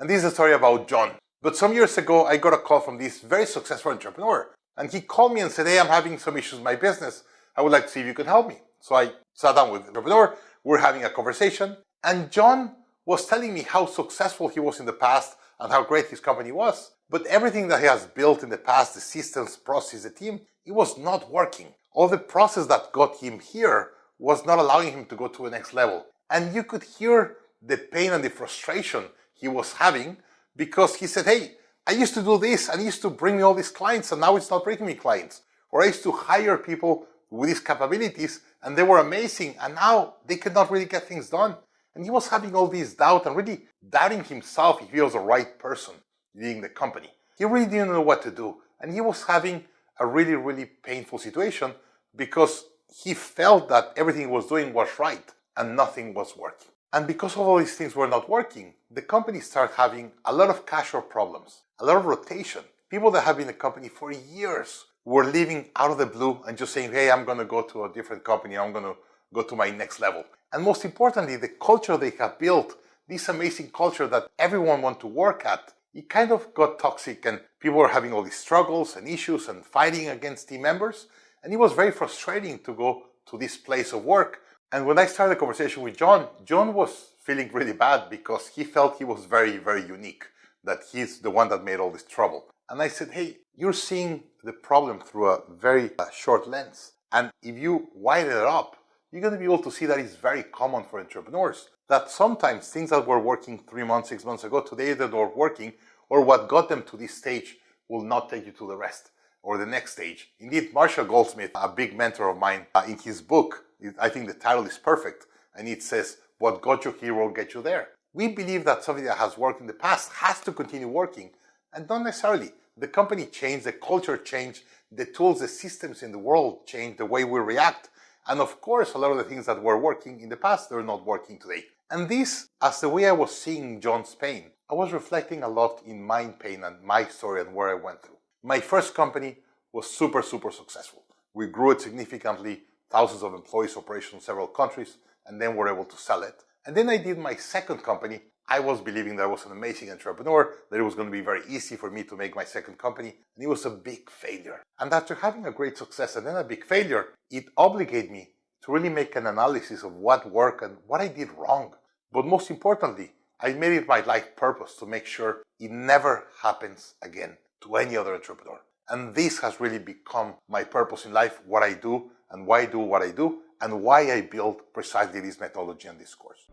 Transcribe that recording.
And this is a story about John. But some years ago, I got a call from this very successful entrepreneur. And he called me and said, hey, I'm having some issues with my business. I would like to see if you could help me. So I sat down with the entrepreneur. We're having a conversation. And John was telling me how successful he was in the past and how great his company was. But everything that he has built in the past, the systems, process, the team, it was not working. All the process that got him here was not allowing him to go to the next level. And you could hear the pain and the frustration he was having because he said, hey, I used to do this and it used to bring me all these clients and now it's not bringing me clients. Or I used to hire people with these capabilities and they were amazing and now they could not really get things done. And he was having all this doubt and really doubting himself if he was the right person leading the company. He really didn't know what to do. And he was having a really, really painful situation because he felt that everything he was doing was right and nothing was working. And because of all these things were not working, the company started having a lot of cash flow problems, a lot of rotation. People that have been in the company for years were leaving out of the blue and just saying, hey, I'm going to go to a different company. I'm going to go to my next level. And most importantly, the culture they have built, this amazing culture that everyone wants to work at, it kind of got toxic and people were having all these struggles and issues and fighting against team members. And it was very frustrating to go to this place of work. And when I started the conversation with John, John was feeling really bad because he felt he was very, very unique, that he's the one that made all this trouble. And I said, hey, you're seeing the problem through a very short lens. And if you widen it up, you're going to be able to see that it's very common for entrepreneurs. That sometimes things that were working 3 months, 6 months ago, today they're not working, or what got them to this stage will not take you to the rest or the next stage. Indeed, Marshall Goldsmith, a big mentor of mine, in his book, I think the title is perfect, and it says, what got you here will get you there. We believe that something that has worked in the past has to continue working, and not necessarily. The company changed, the culture changed, the tools, the systems in the world changed, the way we react. And of course, a lot of the things that were working in the past, they're not working today. And this, as the way I was seeing John's pain, I was reflecting a lot in my pain and my story and where I went through. My first company was super, super successful. We grew it significantly, thousands of employees, operations in several countries, and then were able to sell it. And then I did my second company. I was believing that I was an amazing entrepreneur, that it was going to be very easy for me to make my second company, and it was a big failure. And after having a great success and then a big failure, it obligated me to really make an analysis of what worked and what I did wrong. But most importantly, I made it my life purpose to make sure it never happens again to any other entrepreneur. And this has really become my purpose in life, what I do and why I do what I do, and why I build precisely this methodology and this course.